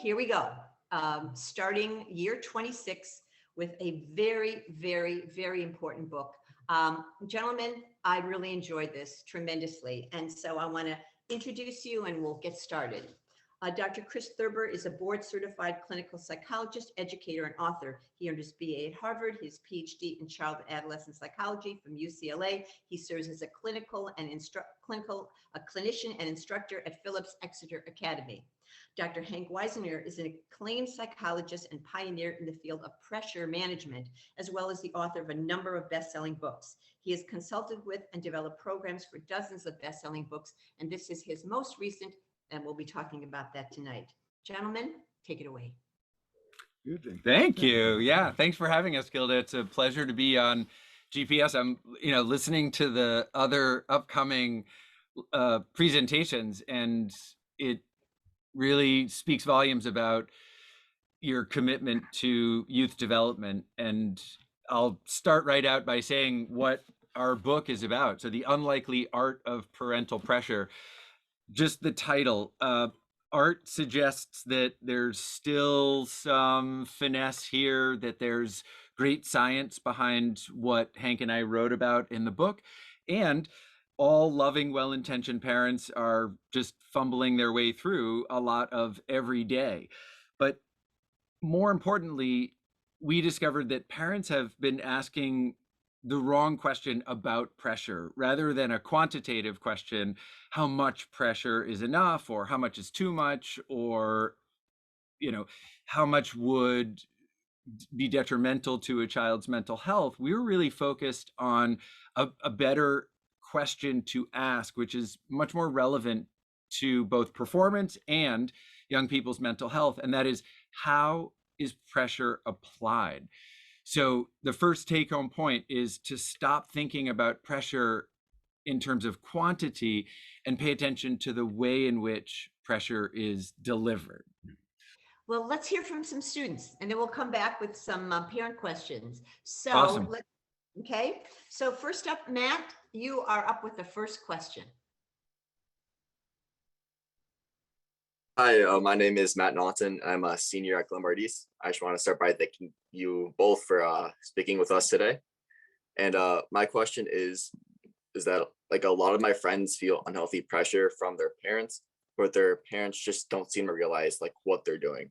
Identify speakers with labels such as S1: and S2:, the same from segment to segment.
S1: here we go. Starting year 26 with a very, very, very important book. Gentlemen, I really enjoyed this tremendously. And so I want to introduce you and we'll get started. Dr. Chris Thurber is a board certified clinical psychologist, educator, and author. He earned his BA at Harvard, his PhD in child and adolescent psychology from UCLA. He serves as a clinician and instructor at Phillips Exeter Academy. Dr. Hank Weisinger is an acclaimed psychologist and pioneer in the field of pressure management, as well as the author of a number of best-selling books. He has consulted with and developed programs for dozens of best-selling books, and this is his most recent, and we'll be talking about that tonight. Gentlemen, take it away.
S2: Thank you. Yeah, thanks for having us, Gilda. It's a pleasure to be on GPS. I'm, listening to the other upcoming presentations, and it really speaks volumes about your commitment to youth development. And I'll start right out by saying what our book is about. So, The Unlikely Art of Parental Pressure. Just the title, art suggests that there's still some finesse here, that there's great science behind what Hank and I wrote about in the book. And all loving, well-intentioned parents are just fumbling their way through a lot of every day. But more importantly, we discovered that parents have been asking the wrong question about pressure, rather than a quantitative question, how much pressure is enough, or how much is too much, or how much would be detrimental to a child's mental health. We were really focused on a better question to ask, which is much more relevant to both performance and young people's mental health, and that is, how is pressure applied? So the first take-home point is to stop thinking about pressure in terms of quantity and pay attention to the way in which pressure is delivered.
S1: Well, let's hear from some students, and then we'll come back with some parent questions. So,
S2: awesome.
S1: Okay. So first up, Matt, you are up with the first question.
S3: Hi, my name is Matt Naughton. I'm a senior at Glenbard East. I just want to start by thanking you both for speaking with us today. And my question is that like a lot of my friends feel unhealthy pressure from their parents, but their parents just don't seem to realize like what they're doing.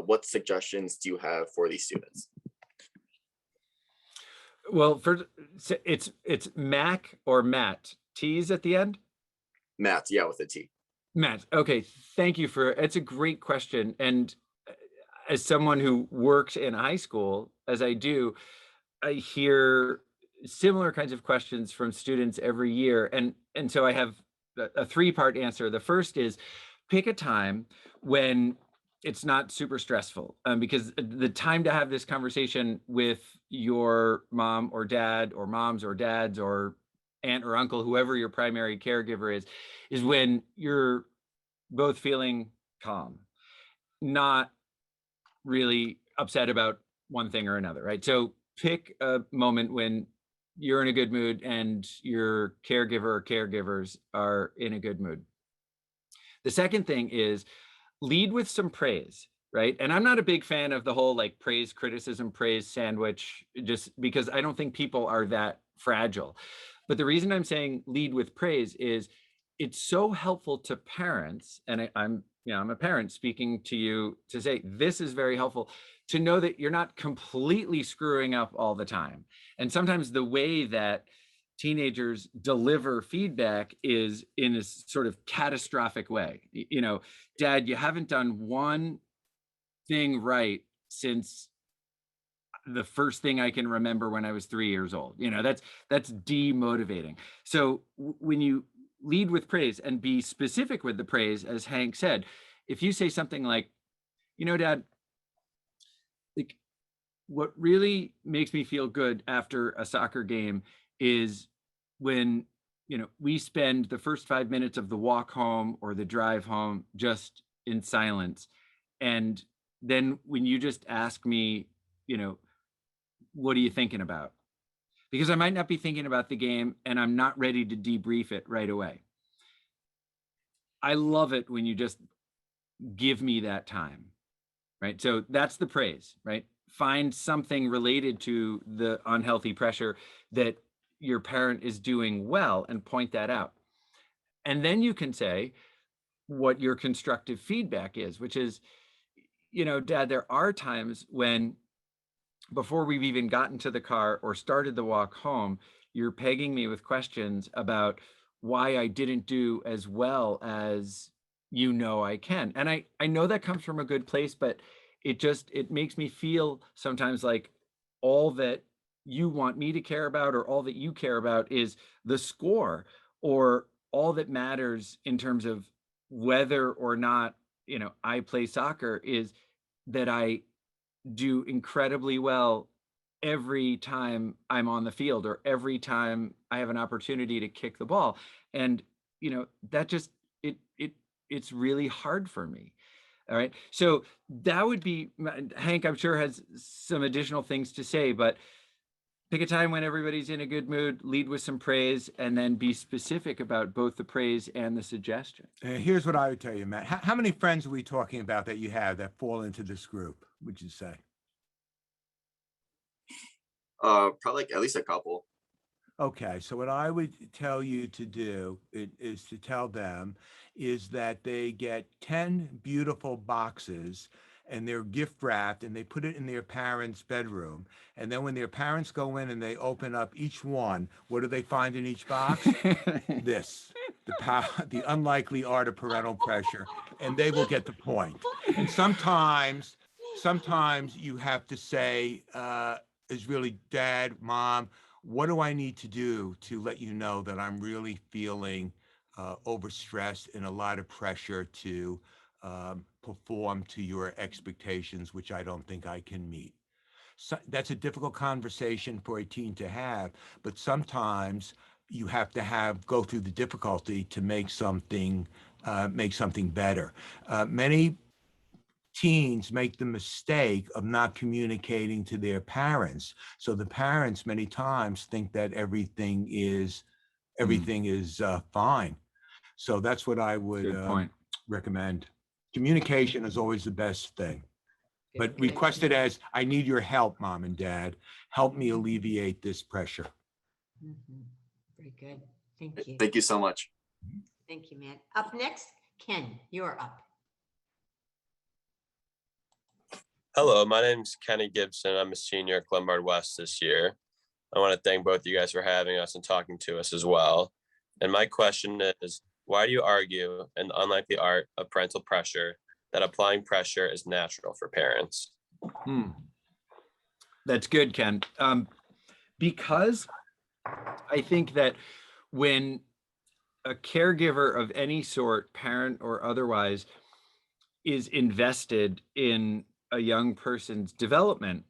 S3: What suggestions do you have for these students?
S2: Well, first, it's Mac or Matt. T's at the end?
S3: Matt, yeah, with a T.
S2: Matt, okay, thank you it's a great question. And as someone who works in high school, as I do, I hear similar kinds of questions from students every year. And so I have a three-part answer. The first is pick a time when it's not super stressful, because the time to have this conversation with your mom or dad, or moms or dads, or aunt or uncle, whoever your primary caregiver is when you're both feeling calm, not really upset about one thing or another, right? So pick a moment when you're in a good mood and your caregiver or caregivers are in a good mood. The second thing is lead with some praise, right? And I'm not a big fan of the whole like praise, criticism, praise sandwich, just because I don't think people are that fragile. But the reason I'm saying lead with praise is it's so helpful to parents, and I'm a parent speaking to you to say this is very helpful to know that you're not completely screwing up all the time. And sometimes the way that teenagers deliver feedback is in a sort of catastrophic way. Dad, you haven't done one thing right since the first thing I can remember when I was 3 years old. That's demotivating. So when you lead with praise and be specific with the praise, as Hank said, if you say something like, Dad, like what really makes me feel good after a soccer game is when, we spend the first 5 minutes of the walk home or the drive home just in silence. And then when you just ask me, what are you thinking about? Because I might not be thinking about the game and I'm not ready to debrief it right away. I love it when you just give me that time. right? So that's the praise, right? Find something related to the unhealthy pressure that your parent is doing well and point that out. And then you can say what your constructive feedback is, which is, Dad, there are times when before we've even gotten to the car or started the walk home, you're pegging me with questions about why I didn't do as well as I can. And I know that comes from a good place, but it makes me feel sometimes like all that you want me to care about or all that you care about is the score, or all that matters in terms of whether or not, I play soccer is that I do incredibly well every time I'm on the field or every time I have an opportunity to kick the ball. And, that just, it's really hard for me. All right. So that would be, Hank, I'm sure has some additional things to say, but pick a time when everybody's in a good mood, lead with some praise, and then be specific about both the praise and the suggestion.
S4: Here's what I would tell you, Matt. How many friends are we talking about that you have that fall into this group, would you say?
S3: Probably at least a couple.
S4: Okay, so what I would tell you to do is to tell them is that they get 10 beautiful boxes and they're gift wrapped and they put it in their parents' bedroom. And then when their parents go in and they open up each one, what do they find in each box? This, the unlikely art of parental pressure, and they will get the point. And sometimes you have to say, is really, Dad, Mom, what do I need to do to let you know that I'm really feeling overstressed and a lot of pressure to perform to your expectations, which I don't think I can meet. So that's a difficult conversation for a teen to have, but sometimes you have to go through the difficulty to make something better. Many teens make the mistake of not communicating to their parents. So the parents many times think that everything is fine. So that's what I would recommend. Communication is always the best thing. But request it as, I need your help, Mom and Dad. Help me alleviate this pressure.
S1: Very good. Thank you.
S3: Thank you so much.
S1: Thank you, Matt. Up next, Ken, you're up.
S5: Hello, my name is Kenny Gibson. I'm a senior at Glenbard West this year. I want to thank both of you guys for having us and talking to us as well. And my question is, why do you argue in the unlikely art of parental pressure that applying pressure is natural for parents?
S2: That's good, Ken. Because I think that when a caregiver of any sort, parent or otherwise, is invested in a young person's development,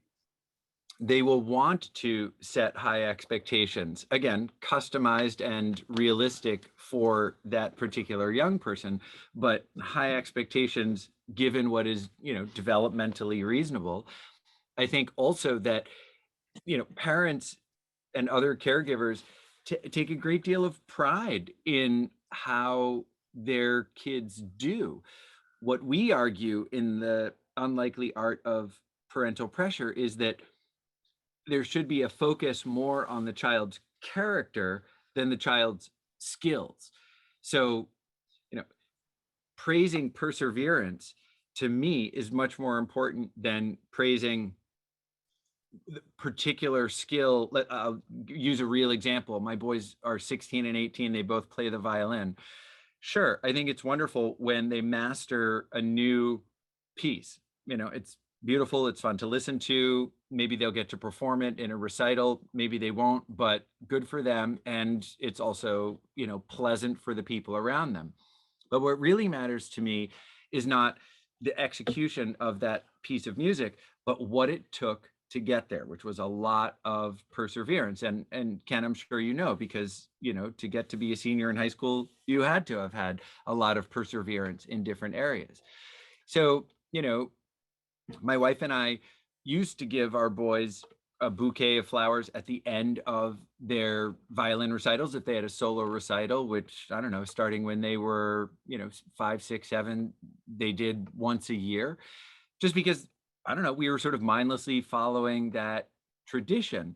S2: they will want to set high expectations, again, customized and realistic for that particular young person, but high expectations given what is, developmentally reasonable. I think also that, parents and other caregivers take a great deal of pride in how their kids do. What we argue in the unlikely art of parental pressure is that there should be a focus more on the child's character than the child's skills. So, praising perseverance to me is much more important than praising the particular skill. I'll use a real example. My boys are 16 and 18. They both play the violin. Sure, I think it's wonderful when they master a new piece. It's beautiful. It's fun to listen to. Maybe they'll get to perform it in a recital. Maybe they won't, but good for them. And it's also, pleasant for the people around them. But what really matters to me is not the execution of that piece of music, but what it took to get there, which was a lot of perseverance. And Ken, I'm sure because, to get to be a senior in high school, you had to have had a lot of perseverance in different areas. So, my wife and I used to give our boys a bouquet of flowers at the end of their violin recitals if they had a solo recital, which, I don't know, starting when they were, 5, 6, 7, they did once a year. just because, I don't know, we were sort of mindlessly following that tradition.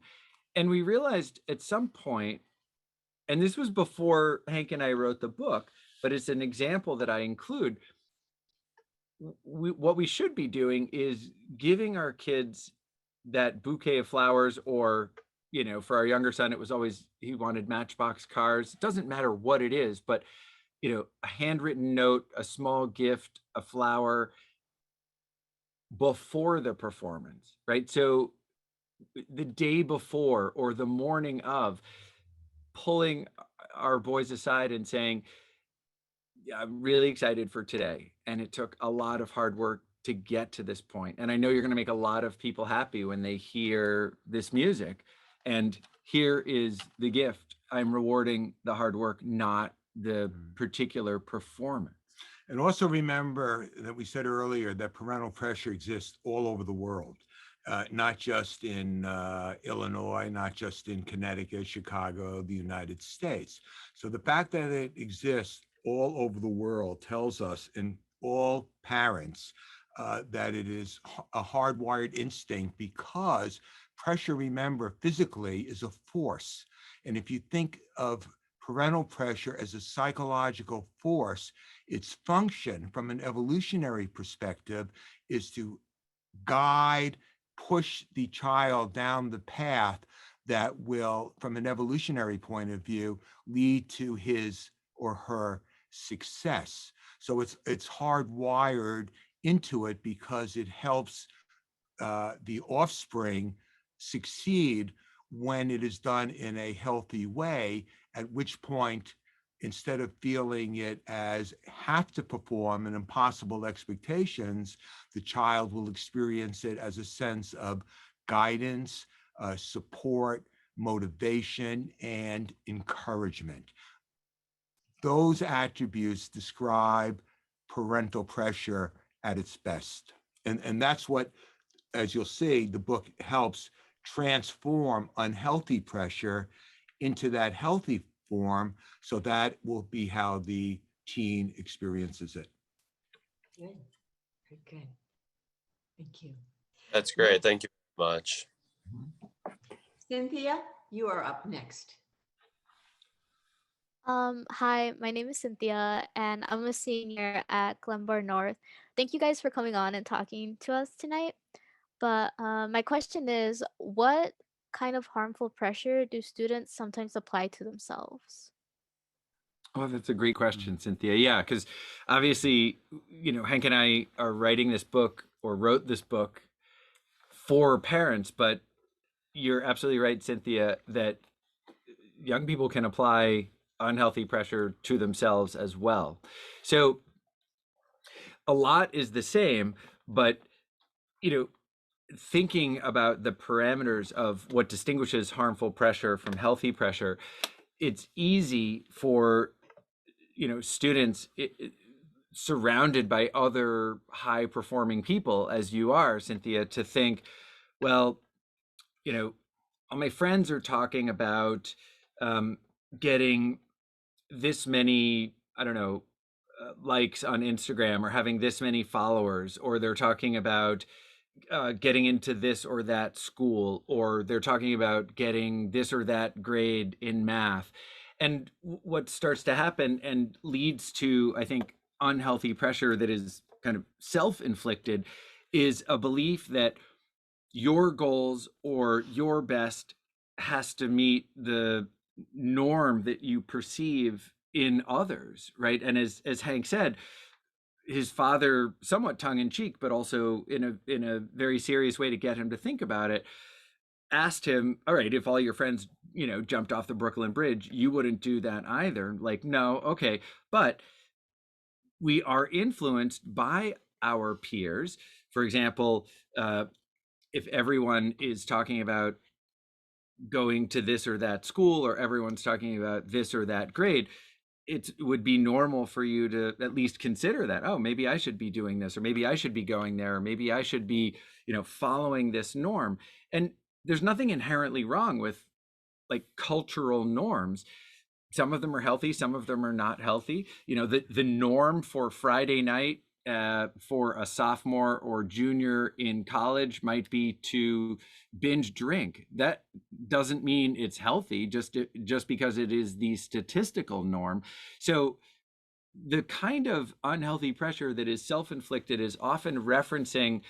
S2: And we realized at some point, and this was before Hank and I wrote the book, but it's an example that I include. What we should be doing is giving our kids that bouquet of flowers, or, you know, for our younger son, it was always, he wanted Matchbox cars. It doesn't matter what it is, but, you know, a handwritten note, a small gift, a flower before the performance, right? So the day before or the morning of, pulling our boys aside and saying, yeah, I'm really excited for today. And it took a lot of hard work to get to this point. And I know you're going to make a lot of people happy when they hear this music. And here is the gift. I'm rewarding the hard work, not the particular performance.
S4: And also remember that we said earlier that parental pressure exists all over the world, not just in Illinois, not just in Connecticut, Chicago, the United States. So the fact that it exists all over the world tells us, and all parents, that it is a hardwired instinct, because pressure, remember, physically is a force. And if you think of parental pressure as a psychological force, its function from an evolutionary perspective is to guide, push the child down the path that will, from an evolutionary point of view, lead to his or her success. So it's hardwired into it because it helps the offspring succeed when it is done in a healthy way, at which point, instead of feeling it as have to perform and impossible expectations, the child will experience it as a sense of guidance, support, motivation, and encouragement. Those attributes describe parental pressure at its best. And that's what, as you'll see, the book helps transform unhealthy pressure into that healthy form. So that will be how the teen experiences it.
S1: Good. Very good. Thank you.
S5: That's great. Thank you very much.
S1: Cynthia, you are up next.
S6: Hi, my name is Cynthia, and I'm a senior at Glenbard North. Thank you guys for coming on and talking to us tonight. But my question is, what kind of harmful pressure do students sometimes apply to themselves?
S2: Oh, that's a great question, Cynthia. Yeah, because obviously, you know, Hank and I are writing this book, or wrote this book, for parents, but you're absolutely right, Cynthia, that young people can apply unhealthy pressure to themselves as well. So a lot is the same, but, you know, thinking about the parameters of what distinguishes harmful pressure from healthy pressure, it's easy for, you know, students surrounded by other high performing people, as you are, Cynthia, to think, well, you know, all my friends are talking about getting this many, I don't know, likes on Instagram, or having this many followers, or they're talking about getting into this or that school, or they're talking about getting this or that grade in math. And what starts to happen and leads to, I think, unhealthy pressure that is kind of self-inflicted, is a belief that your goals or your best has to meet the norm that you perceive in others, right? And as Hank said, his father, somewhat tongue-in-cheek, but also in a very serious way to get him to think about it, asked him, all right, if all your friends, you know, jumped off the Brooklyn Bridge, you wouldn't do that either. Like, no, okay. But we are influenced by our peers. For example, if everyone is talking about going to this or that school, or everyone's talking about this or that grade, it would be normal for you to at least consider that, oh, maybe I should be doing this, or maybe I should be going there, or maybe I should be, you know, following this norm. And there's nothing inherently wrong with like cultural norms. Some of them are healthy, some of them are not healthy. You know, the norm for Friday night for a sophomore or junior in college might be to binge drink. That doesn't mean it's healthy just because it is the statistical norm. So the kind of unhealthy pressure that is self-inflicted is often referencing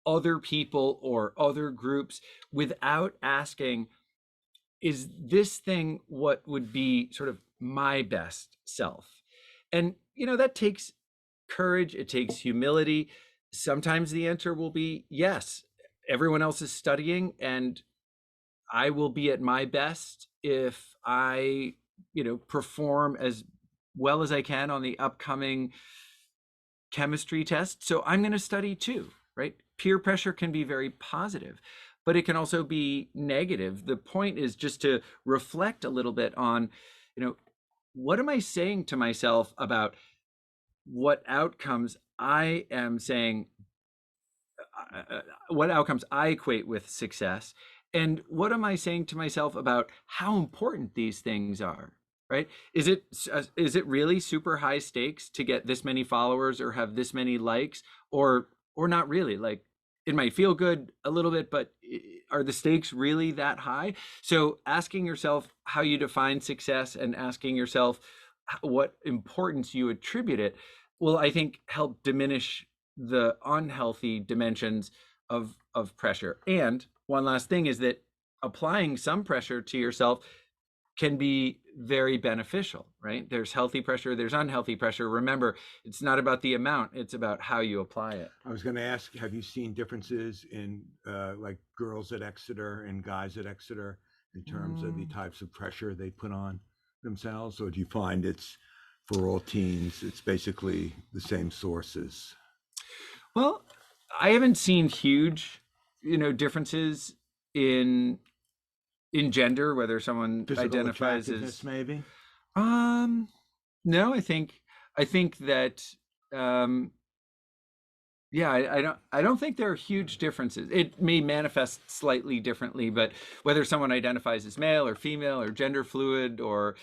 S2: other people or other groups without asking, is this thing what would be sort of my best self? And, that takes courage, it takes humility. Sometimes the answer will be yes, everyone else is studying and I will be at my best if I, perform as well as I can on the upcoming chemistry test. So I'm going to study too, right? Peer pressure can be very positive, but it can also be negative. The point is just to reflect a little bit on, what am I saying to myself about what outcomes I am saying, what outcomes I equate with success, and what am I saying to myself about how important these things are, right? Is it really super high stakes to get this many followers or have this many likes, or not really? Like, it might feel good a little bit, but are the stakes really that high? So asking yourself how you define success and asking yourself what importance you attribute it will, I think, help diminish the unhealthy dimensions of pressure. And one last thing is that applying some pressure to yourself can be very beneficial, right? There's healthy pressure, there's unhealthy pressure. Remember, it's not about the amount, it's about how you apply it.
S4: I was going to ask, have you seen differences in like girls at Exeter and guys at Exeter in terms of the types of pressure they put on themselves? Or do you find it's for all teens, it's basically the same sources?
S2: Well, I haven't seen huge, differences in gender, whether someone
S4: Physical
S2: identifies
S4: attractiveness,
S2: as
S4: maybe?
S2: No, I think that yeah, I don't think there are huge differences. It may manifest slightly differently, but whether someone identifies as male or female or gender fluid, or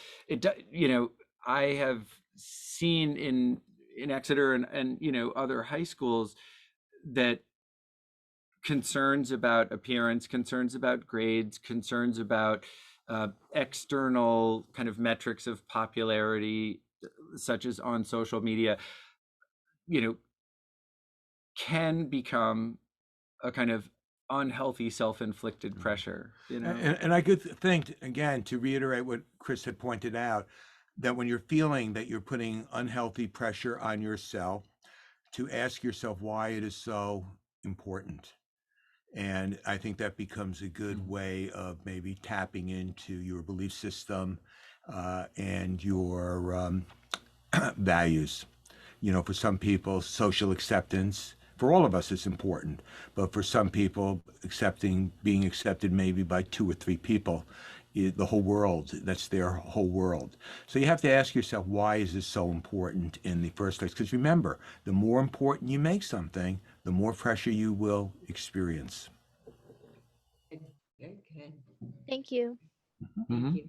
S2: I have seen in Exeter and other high schools that concerns about appearance, concerns about grades, concerns about external kind of metrics of popularity, such as on social media, can become a kind of unhealthy self-inflicted pressure.
S4: And I could think, again, to reiterate what Chris had pointed out, that when you're feeling that you're putting unhealthy pressure on yourself, to ask yourself why it is so important. And I think that becomes a good way of maybe tapping into your belief system and your values. For some people, social acceptance, for all of us, is important. But for some people, being accepted maybe by 2 or 3 people, the whole world, that's their whole world. So you have to ask yourself, why is this so important in the first place? Because remember, the more important you make something, the more pressure you will experience.
S1: Very good.
S6: Thank you.
S1: Thank you.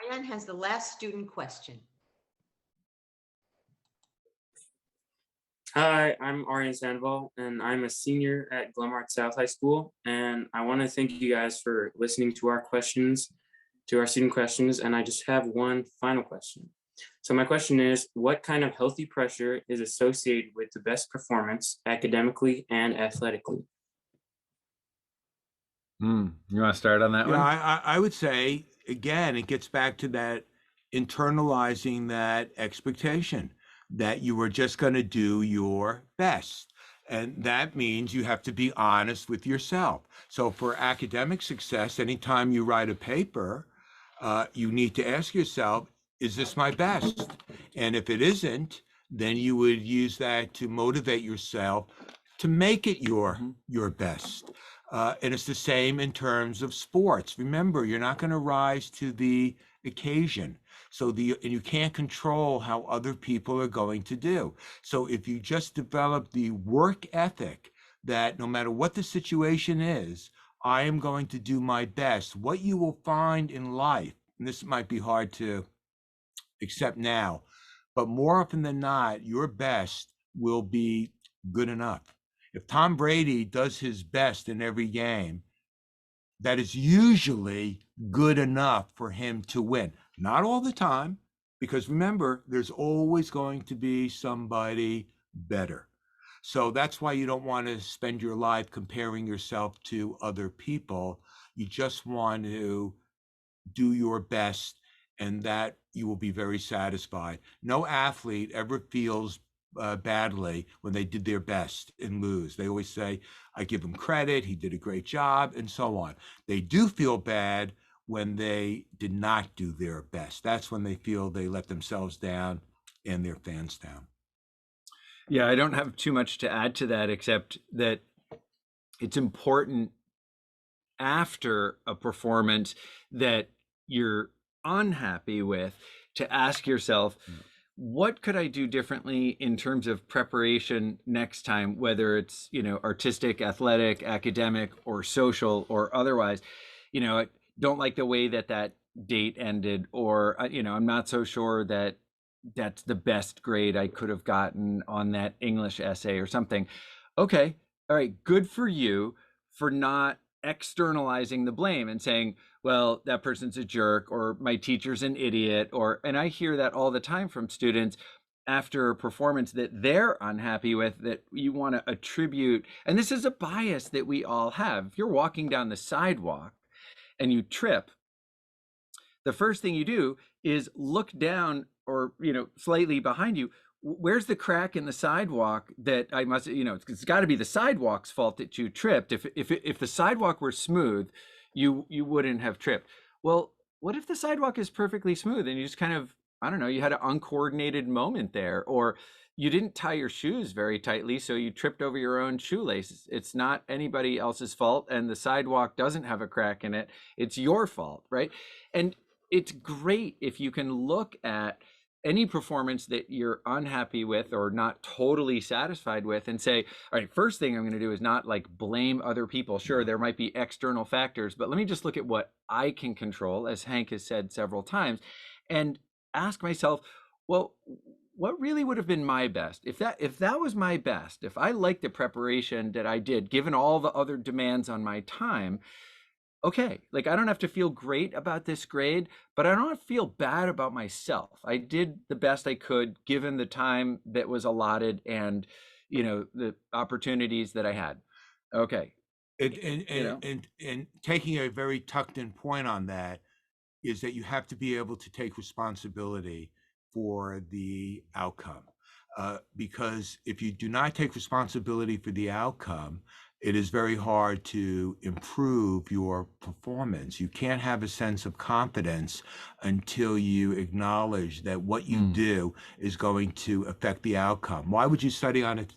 S1: Ariana has the last student question.
S7: Hi, I'm Arian Sandoval, and I'm a senior at Glenbard South High School. And I want to thank you guys for listening to our student questions. And I just have one final question. So my question is, what kind of healthy pressure is associated with the best performance academically and athletically?
S2: You want to start on that one?
S4: I would say, again, it gets back to that internalizing that expectation that you are just going to do your best. And that means you have to be honest with yourself. So for academic success, anytime you write a paper, you need to ask yourself, is this my best? And if it isn't, then you would use that to motivate yourself to make it your best. And it's the same in terms of sports. Remember, you're not going to rise to the occasion. And you can't control how other people are going to do. So if you just develop the work ethic that no matter what the situation is, I am going to do my best, what you will find in life, and this might be hard to accept now, but more often than not, your best will be good enough. If Tom Brady does his best in every game, that is usually good enough for him to win. Not all the time, because remember, there's always going to be somebody better. So that's why you don't want to spend your life comparing yourself to other people. You just want to do your best, and that you will be very satisfied. No athlete ever feels badly when they did their best and lose. They always say, I give him credit, he did a great job, and so on. They do feel bad when they did not do their best. That's when they feel they let themselves down and their fans down.
S2: Yeah, I don't have too much to add to that, except that it's important after a performance that you're unhappy with to ask yourself, what could I do differently in terms of preparation next time, whether it's, artistic, athletic, academic, or social, or otherwise. I don't like the way that date ended, or, I'm not so sure that that's the best grade I could have gotten on that English essay or something. Okay, all right, good for you for not externalizing the blame and saying, well, that person's a jerk, or my teacher's an idiot, and I hear that all the time from students after a performance that they're unhappy with, that you want to attribute, and this is a bias that we all have. If you're walking down the sidewalk and you trip, the first thing you do is look down, or slightly behind you. Where's the crack in the sidewalk that I must, it's got to be the sidewalk's fault that you tripped. If the sidewalk were smooth, you wouldn't have tripped. Well, what if the sidewalk is perfectly smooth and you just kind of, I don't know, you had an uncoordinated moment there, or you didn't tie your shoes very tightly, so you tripped over your own shoelaces. It's not anybody else's fault, and the sidewalk doesn't have a crack in it. It's your fault, right? And it's great if you can look at any performance that you're unhappy with or not totally satisfied with and say, all right, first thing I'm going to do is not like blame other people. Sure, there might be external factors, but let me just look at what I can control, as Hank has said several times, and ask myself, well, what really would have been my best? If that was my best, if I liked the preparation that I did, given all the other demands on my time, okay, like I don't have to feel great about this grade, but I don't feel bad about myself. I did the best I could given the time that was allotted and, the opportunities that I had. Okay.
S4: And taking a very tucked in point on that is that you have to be able to take responsibility for the outcome. Because if you do not take responsibility for the outcome, it is very hard to improve your performance. You can't have a sense of confidence until you acknowledge that what you do is going to affect the outcome. Why would you study on it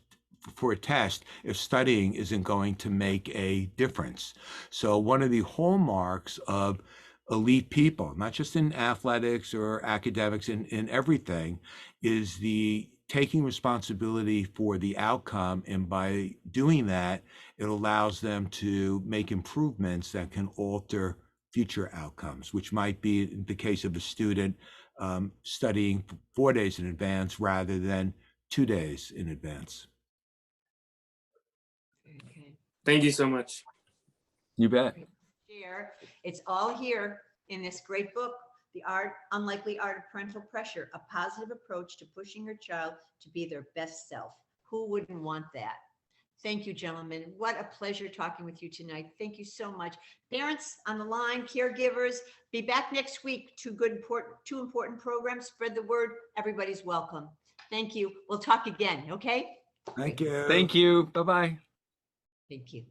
S4: for a test if studying isn't going to make a difference? So one of the hallmarks of elite people, not just in athletics or academics, in everything, is the taking responsibility for the outcome. And by doing that, it allows them to make improvements that can alter future outcomes, which might be the case of a student studying 4 days in advance rather than 2 days in advance.
S1: Okay.
S7: Thank you so much.
S2: You bet.
S1: It's all here in this great book, The Unlikely Art of Parental Pressure, a positive approach to pushing your child to be their best self. Who wouldn't want that? Thank you, gentlemen. What a pleasure talking with you tonight. Thank you so much. Parents on the line, caregivers, be back next week. Two important programs. Spread the word. Everybody's welcome. Thank you. We'll talk again, okay?
S4: Thank you.
S2: Thank you. Bye-bye.
S1: Thank you.